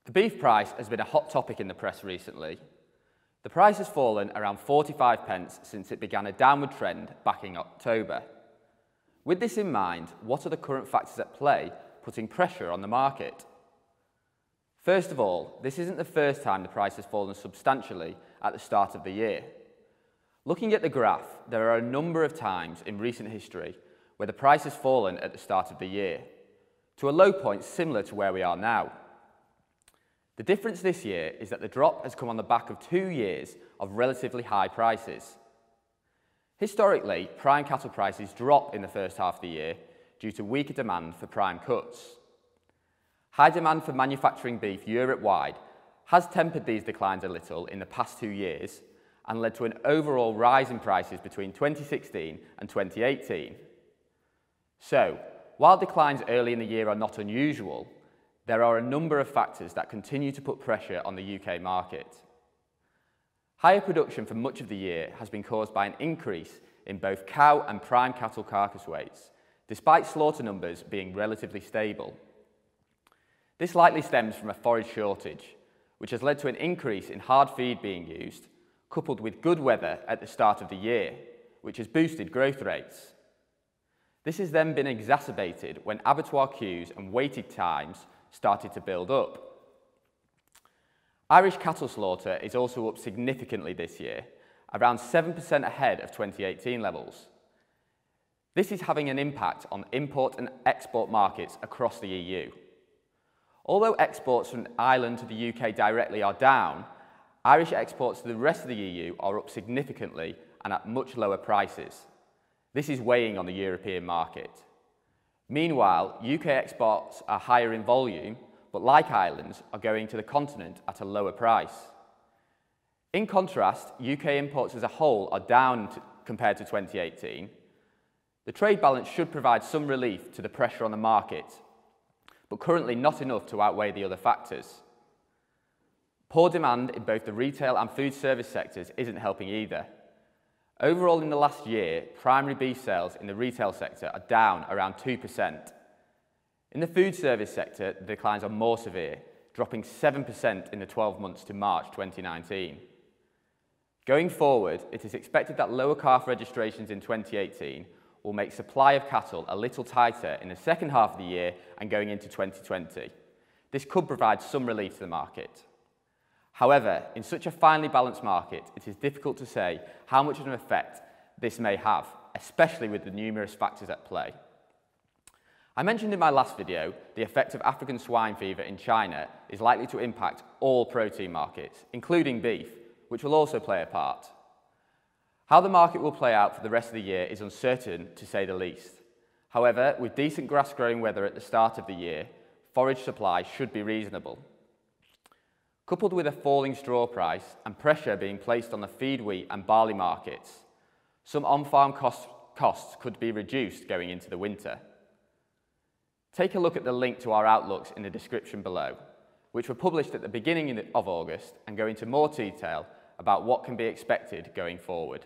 The beef price has been a hot topic in the press recently. The price has fallen around 45 pence since it began a downward trend back in October. With this in mind, what are the current factors at play putting pressure on the market? First of all, this isn't the first time the price has fallen substantially at the start of the year. Looking at the graph, there are a number of times in recent history where the price has fallen at the start of the year, to a low point similar to where we are now. The difference this year is that the drop has come on the back of 2 years of relatively high prices. Historically, prime cattle prices drop in the first half of the year due to weaker demand for prime cuts. High demand for manufacturing beef Europe-wide has tempered these declines a little in the past 2 years and led to an overall rise in prices between 2016 and 2018. So, while declines early in the year are not unusual, there are a number of factors that continue to put pressure on the UK market. Higher production for much of the year has been caused by an increase in both cow and prime cattle carcass weights, despite slaughter numbers being relatively stable. This likely stems from a forage shortage, which has led to an increase in hard feed being used, coupled with good weather at the start of the year, which has boosted growth rates. This has then been exacerbated when abattoir queues and waiting times started to build up. Irish cattle slaughter is also up significantly this year, around 7% ahead of 2018 levels. This is having an impact on import and export markets across the EU. Although exports from Ireland to the UK directly are down, Irish exports to the rest of the EU are up significantly and at much lower prices. This is weighing on the European market. Meanwhile, UK exports are higher in volume, but like Ireland's, are going to the continent at a lower price. In contrast, UK imports as a whole are down compared to 2018. The trade balance should provide some relief to the pressure on the market, but currently not enough to outweigh the other factors. Poor demand in both the retail and food service sectors isn't helping either. Overall, in the last year, primary beef sales in the retail sector are down around 2%. In the food service sector, the declines are more severe, dropping 7% in the 12 months to March 2019. Going forward, it is expected that lower calf registrations in 2018 will make supply of cattle a little tighter in the second half of the year and going into 2020. This could provide some relief to the market. However, in such a finely balanced market, it is difficult to say how much of an effect this may have, especially with the numerous factors at play. I mentioned in my last video the effect of African swine fever in China is likely to impact all protein markets, including beef, which will also play a part. How the market will play out for the rest of the year is uncertain, to say the least. However, with decent grass-growing weather at the start of the year, forage supply should be reasonable. Coupled with a falling straw price and pressure being placed on the feed wheat and barley markets, some on-farm costs could be reduced going into the winter. Take a look at the link to our outlooks in the description below, which were published at the beginning of August and go into more detail about what can be expected going forward.